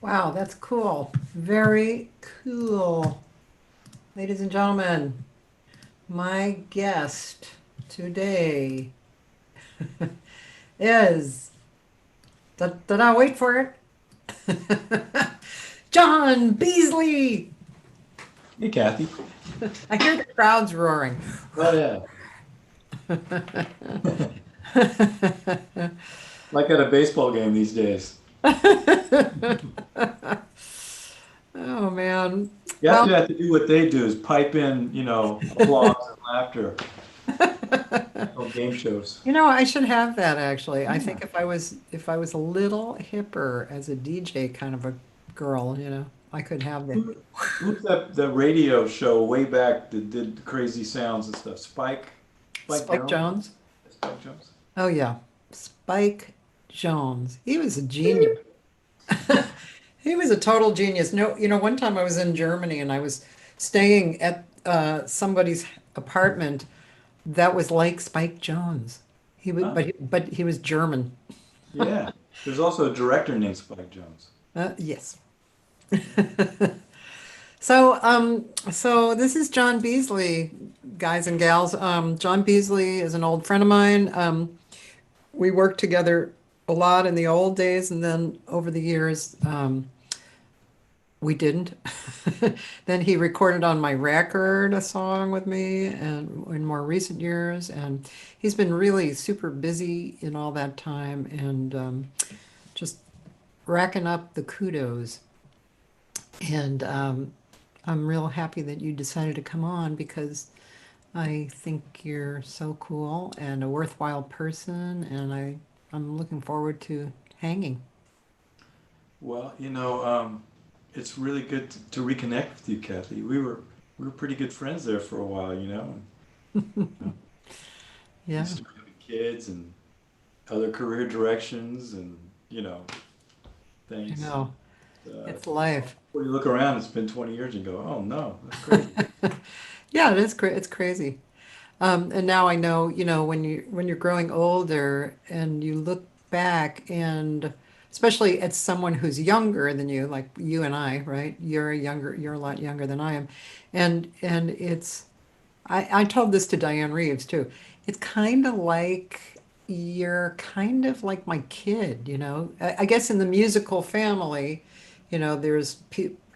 Wow, that's cool. Very cool. Ladies and gentlemen, my guest today is, da, wait for it, John Beasley. Hey, Kathy. I hear the crowds roaring. Oh yeah. Like at a baseball game these days. Oh man. You have Well, to have to do what they do is pipe in, applause and laughter. Oh, game shows. I should have that actually. I Yeah. think if I was a little hipper as a DJ kind of a girl, I could have the Who's that the radio show way back that did crazy sounds and stuff? Spike Spike Jones? Jones. Spike Jones? Oh yeah, Spike Jones. He was a genius. He was a total genius. No, one time I was in Germany and I was staying at somebody's apartment that was like Spike Jones. He was, Huh. but he was German. Yeah. There's also a director named Spike Jones. Yes. So this is John Beasley, guys and gals. John Beasley is an old friend of mine. We worked together a lot in the old days, and then over the years, we didn't. Then he recorded on my record a song with me, and in more recent years, and he's been really super busy in all that time, and just racking up the kudos. And I'm real happy that you decided to come on because I think you're so cool and a worthwhile person, and I'm looking forward to hanging. Well, it's really good to reconnect with you, Kathy. We were pretty good friends there for a while, we Yeah, started with kids and other career directions and, I things. know. It's life. Before you look around, it's been 20 years and go, oh no, that's crazy. Yeah, it is it's crazy. And now I know, when you're growing older and you look back and especially at someone who's younger than you, like you and I, right? You're a lot younger than I am. And I told this to Diane Reeves too. It's kind of like you're kind of like my kid, you know. I guess in the musical family, there's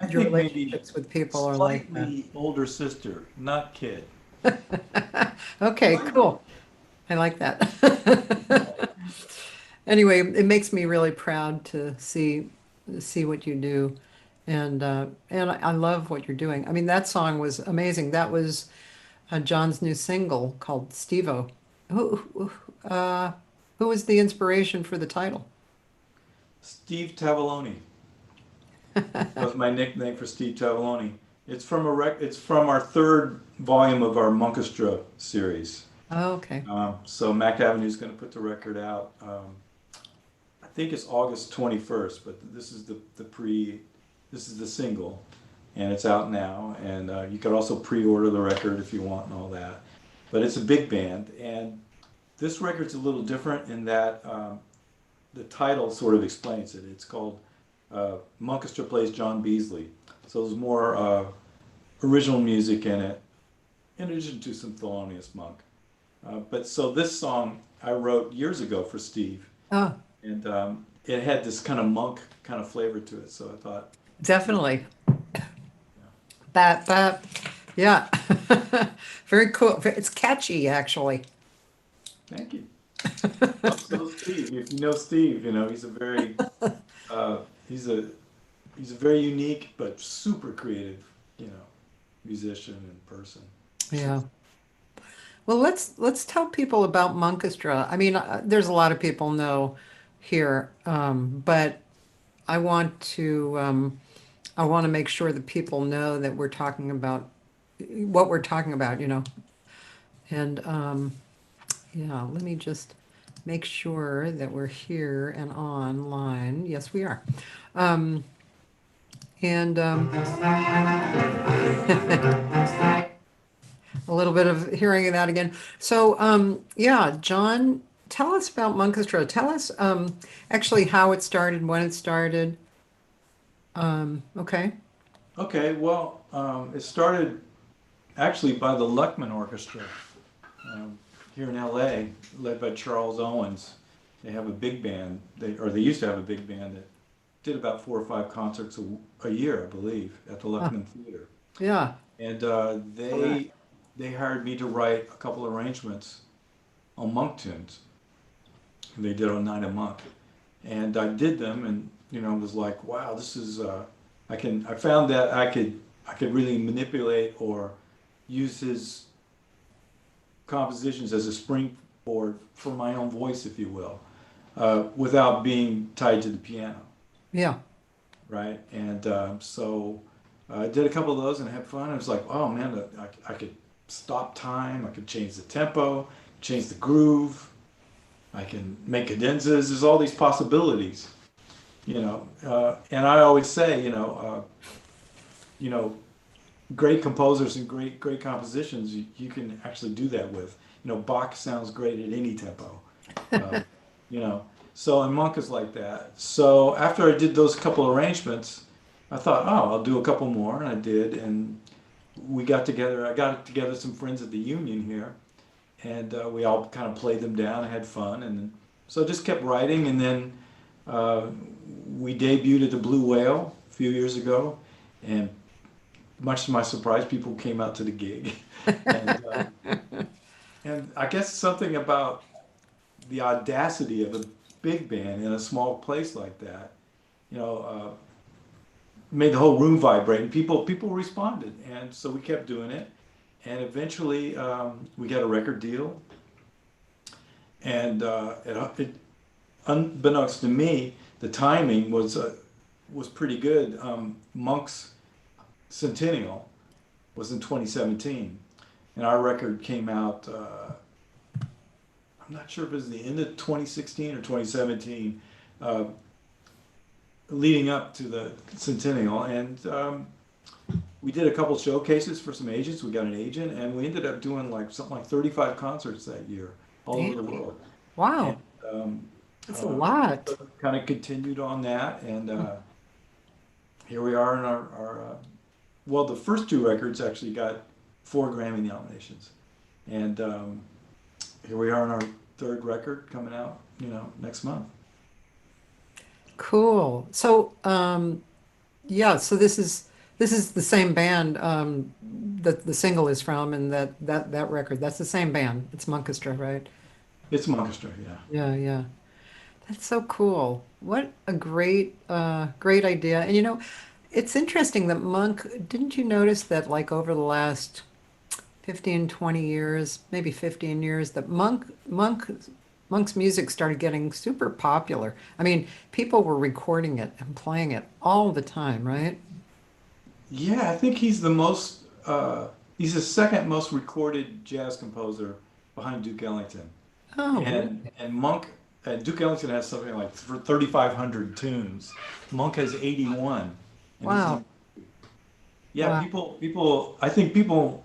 I your think maybe relationships with people are like that. slightly older sister, not kid. Okay, Slightly. cool. I like that. Anyway, it makes me really proud to see what you do, and I love what you're doing. I mean, that song was amazing. That was John's new single called Stevo. Who who was the inspiration for the title? Steve Tavaloni. That was my nickname for Steve Tavaloni. It's from our third volume of our Monkestra series. Oh, okay. So Mac Avenue's going to put the record out. I think it's August 21st, but this is the single, and it's out now. And you could also pre-order the record if you want and all that. But it's a big band, and this record's a little different in that the title sort of explains it. It's called Monkestra Plays John Beasley. So there's more original music in it, in addition to some Thelonious Monk. But so this song I wrote years ago for Steve, Oh, and it had this kind of monk kind of flavor to it. So I thought, definitely. yeah, That, yeah. Very cool. It's catchy, actually. thank you. So Steve, if you know Steve, he's a very uh, he's a he's a very unique but super creative, you know, musician and person. Yeah. Well, let's tell people about Monkestra. I mean, there's a lot of people know here, but I want to make sure that people know that we're talking about what we're talking about, And yeah, let me just make sure that we're here and online. Yes, we are. Um, and a little bit of hearing of that again. So, yeah, John, tell us about Monkestra. Tell us actually how it started, when it started. Okay. Okay, well, it started actually by the Luckman Orchestra um, here in LA, led by Charles Owens. They have a big band, they used to have a big band that did about 4 or 5 concerts a year, I believe, at the Huh. Luckman Theater. Yeah. And All right. they hired me to write a couple arrangements on monk tunes. They did on Night of Monk, and I did them, and was like, wow, this is I found that I could really manipulate or use his compositions as a springboard for my own voice, if you will, without being tied to the piano, Yeah. right? And so I did a couple of those and had fun. I was like, oh man, I could stop time, I could change the tempo, change the groove, I can make cadenzas. There's all these possibilities, and I always say, you know, great composers and great compositions, you can actually do that with. Bach sounds great at any tempo. Um, you know, so and Monk is like that. So after I did those couple arrangements, I thought, oh, I'll do a couple more, and I did, and we got together. I got together some friends at the Union here, and we all kind of played them down and had fun, and so I just kept writing, and then uh, we debuted at the Blue Whale a few years ago, and much to my surprise, people came out to the gig, and and I guess something about the audacity of a big band in a small place like that, you know, made the whole room vibrate, and people responded, and so we kept doing it, and eventually we got a record deal, and unbeknownst to me, the timing was pretty good. Monk's Centennial was in 2017, and our record came out. I'm not sure if it was the end of 2016 or 2017, uh, leading up to the Centennial, and we did a couple showcases for some agents. We got an agent, and we ended up doing like something like 35 concerts that year, all over the Damn. world. And Wow. um, That's a lot. kind of continued on that, and here we are in our well, the first two records actually got 4 Grammy nominations, and here we are in our third record coming out, next month. Cool. So, yeah, so this is the same band that the single is from, and that record. That's the same band. It's Monkestra, right? It's Monster, yeah. Yeah, yeah. That's so cool. What a great idea. And it's interesting that Monk, didn't you notice that like over the last 15, 20 years, maybe 15 years, that Monk's music started getting super popular. I mean, people were recording it and playing it all the time, right? Yeah, I think he's the second most recorded jazz composer behind Duke Ellington. Oh, And really? and Monk, Duke Ellington has something like 3,500 tunes. Monk has 81, and he's Wow. number. Yeah, Wow. I think people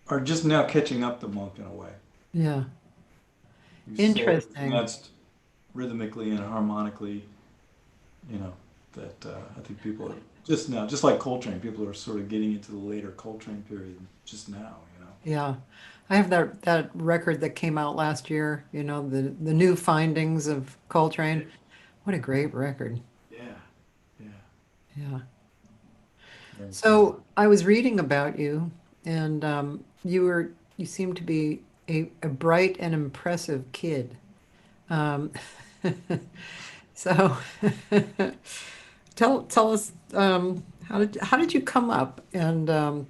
are just now catching up to Monk in a way. Yeah. He's so Interesting. advanced rhythmically and harmonically, you know, that I think people are just now, just like Coltrane, people are sort of getting into the later Coltrane period just now. Yeah. I have that record that came out last year, the new findings of Coltrane. What a great record. Yeah, yeah, Yeah. very cool. So I was reading about you, and you seem to be a bright and impressive kid. Um, so tell us, how did you come up, and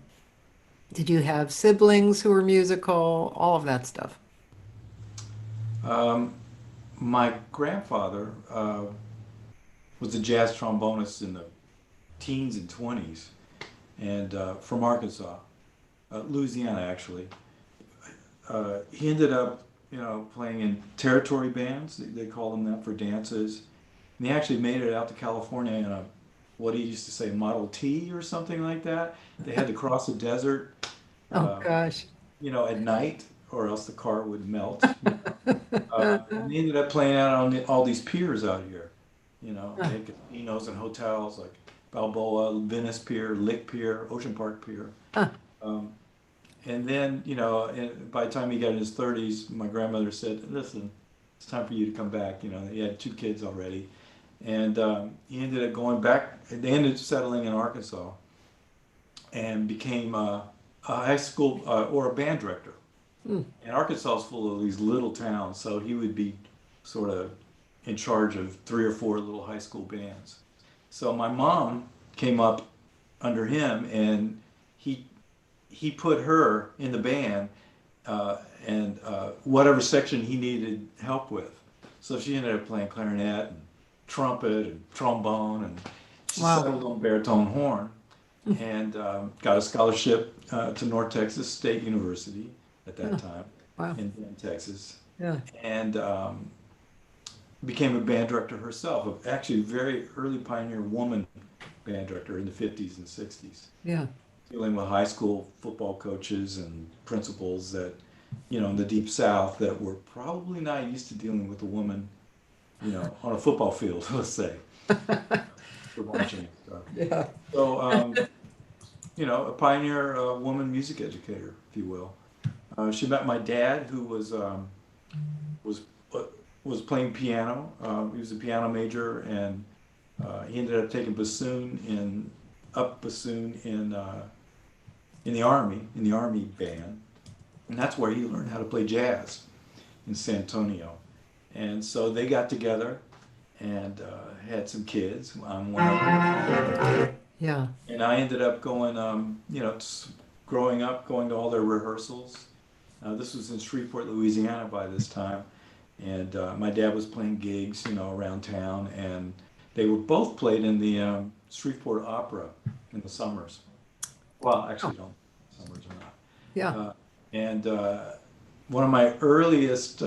did you have siblings who were musical, all of that stuff? Um, my grandfather was a jazz trombonist in the teens and 20s, and from Arkansas, Louisiana actually. He ended up, playing in territory bands. They call them that for dances. And he actually made it out to California in a what he used to say Model T or something like that. They had to cross the desert, Oh uh, gosh. at night, or else the car would melt. And they ended up playing out on all these piers out here. They had casinos and hotels like Balboa, Venice Pier, Lick Pier, Ocean Park Pier. Huh. Um, and then, by the time he got in his 30s, my grandmother said, listen, it's time for you to come back. He had 2 kids already. And he ended up going back, they ended up settling in Arkansas and became a high school or a band director. Hmm. And Arkansas is full of these little towns, so he would be sort of in charge of 3 or 4 little high school bands. So my mom came up under him, and he put her in the band, and whatever section he needed help with. So she ended up playing clarinet and trumpet and trombone, and she Wow. settled on baritone horn, and got a scholarship to North Texas State University at that time Wow. in Texas, Yeah. and became a band director herself. Actually, a very early pioneer woman band director in the 50s and 60s, Yeah. dealing with high school football coaches and principals that, in the Deep South that were probably not used to dealing with a woman, on a football field, let's say, for marching and stuff. Yeah. So, a pioneer woman music educator, if you will. She met my dad, who was uh, was playing piano. He was a piano major, and he ended up taking bassoon in the army band, and that's where he learned how to play jazz in San Antonio. And so they got together and had some kids. I'm one of them. Yeah. And I ended up going, growing up, going to all their rehearsals. This was in Shreveport, Louisiana by this time. And my dad was playing gigs, around town. And they were both played in the Shreveport Opera in the summers. Well, actually, don't. Summers are not. Yeah. And one of my earliest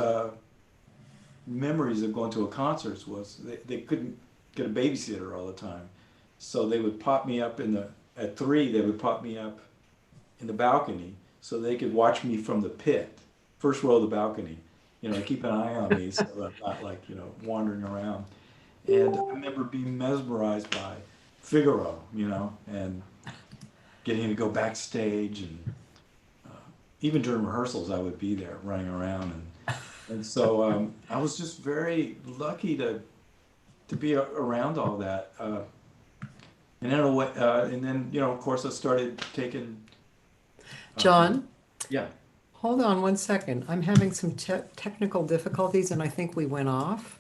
memories of going to a concert was they couldn't get a babysitter all the time. So they would pop me up at 3, they would pop me up in the balcony so they could watch me from the pit, first row of the balcony, keep an eye on me so I'm not like, wandering around. And I remember being mesmerized by Figaro, and getting to go backstage, and even during rehearsals I would be there running around, and so I was just very lucky to be around all that. And then, of course, I started taking. John, Yeah. hold on one second. I'm having some technical difficulties, and I think we went off.